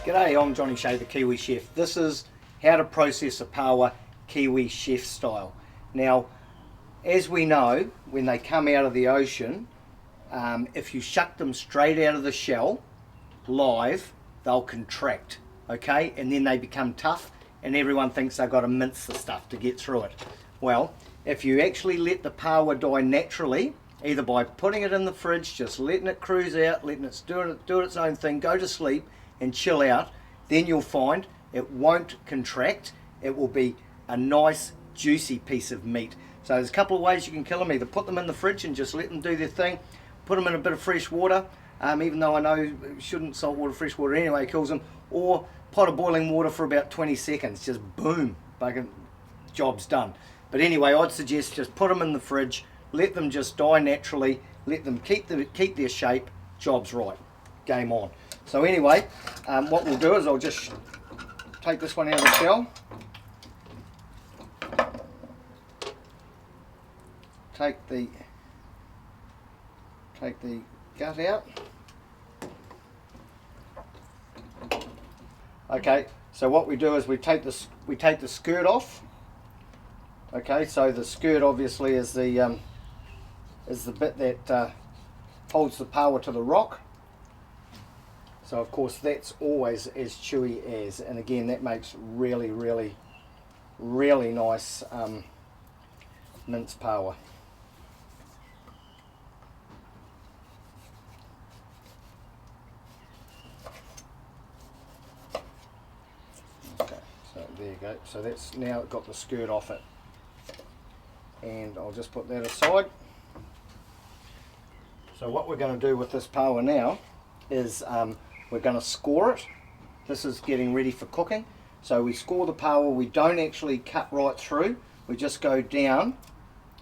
G'day, I'm Johnny Shea, the Kiwi Chef. This is how to process a Paua Kiwi Chef style. Now, as we know, when they come out of the ocean, if you shuck them straight out of the shell, live, they'll contract, okay? And then they become tough, and everyone thinks they've got to mince the stuff to get through it. Well, if you actually let the Paua die naturally, either by putting it in the fridge, just letting it cruise out, letting it do its own thing, go to sleep and chill out, then you'll find it won't contract. It will be a nice juicy piece of meat. So there's a couple of ways you can kill them. Either put them in the fridge and just let them do their thing, put them in a bit of fresh water, even though I know you shouldn't salt water, fresh water anyway kills them, or pot of boiling water for about 20 seconds, just boom, bugger, job's done. But anyway, I'd suggest just put them in the fridge, let them just die naturally, let them keep their shape, job's right, game on. So anyway, what we'll do is I'll just take this one out of the shell, take the gut out. Okay, so what we do is we take the skirt off. Okay, so the skirt obviously is the bit that holds the Paua to the rock. So of course that's always as chewy as, and again that makes really nice minced Paua. Okay, so there you go. So that's now got the skirt off it, and I'll just put that aside. So what we're going to do with this Paua now is we're going to score it. This is getting ready for cooking. So we score the Paua. We don't actually cut right through. We just go down,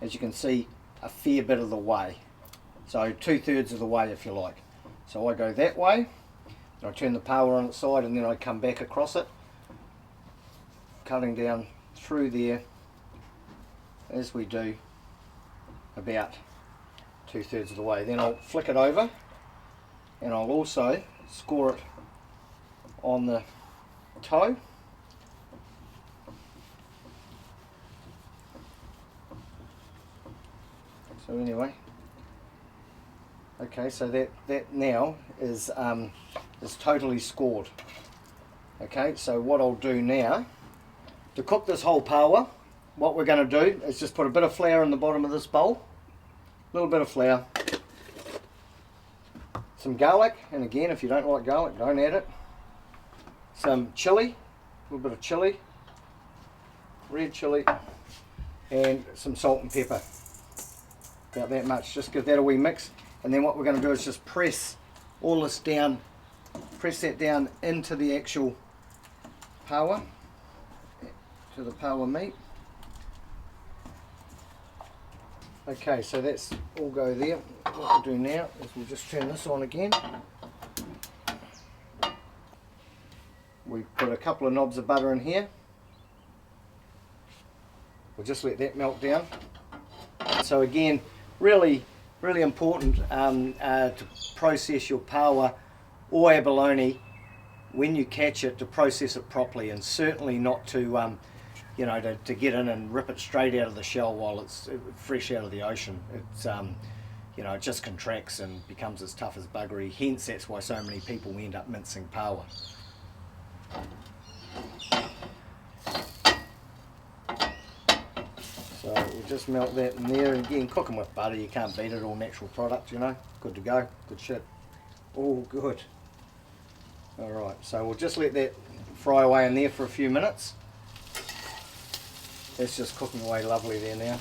as you can see, a fair bit of the way. So 2/3 of the way, if you like. So I go that way, I turn the Paua on its side, and then I come back across it, cutting down through there as we do about 2/3 of the way. Then I'll flick it over, and I'll also score it on the toe. So anyway, okay, so that now is totally scored. Okay, so what I'll do now to cook this whole Paua, what we're going to do is just put a bit of flour in the bottom of this bowl, a little bit of flour, some garlic, and again, if you don't like garlic, don't add it. Some chili, a little bit of chili, red chili, and some salt and pepper. About that much. Just give that a wee mix, and then what we're going to do is just press all this down, press that down into the actual Paua, to the Paua meat. Okay, so that's all go there. What we'll do now is we'll just turn this on again. We put a couple of knobs of butter in here. We'll just let that melt down. So again, really important to process your Paua or abalone when you catch it, to process it properly, and certainly not to you know, to get in and rip it straight out of the shell while it's fresh out of the ocean. It's you know, it just contracts and becomes as tough as buggery. Hence, that's why so many people end up mincing Paua. So we'll just melt that in there, and again, cooking with butter, you can't beat it. All natural product, you know. Good to go. Good shit. All good. All right. So we'll just let that fry away in there for a few minutes. It's just cooking away lovely there now.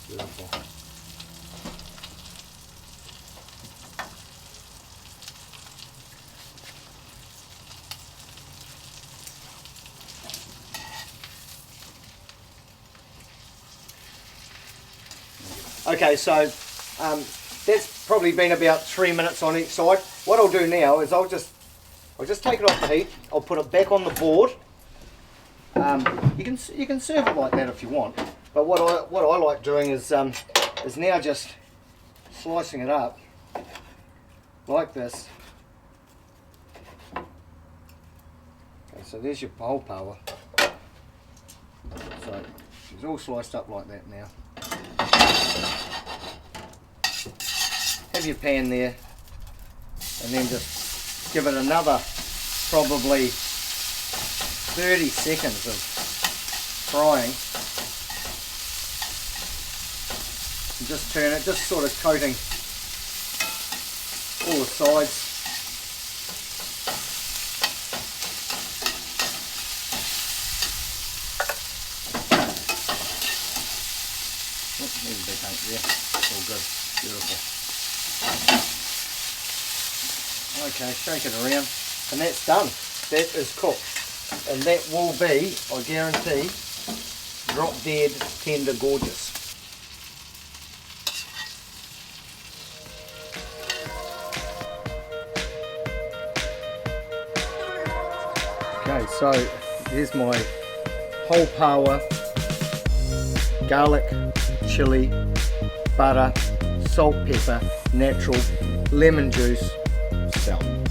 Beautiful. Okay, so that's probably been about 3 minutes on each side. What I'll do now is I'll just take it off the heat. I'll put it back on the board. You can serve it like that if you want, but what I like doing is now just slicing it up like this, so there's your whole Paua. So it's all sliced up like that now. Have your pan there, and then just give it another probably 30 seconds of frying. And just turn it, just sort of coating all the sides. There's a big hunk there. All good. Beautiful. Okay, shake it around, and that's done. That is cooked, and that will be, I guarantee, drop dead, tender, gorgeous. Okay, so here's my whole Paua, garlic, chili, butter, salt, pepper, natural, lemon juice, salmon.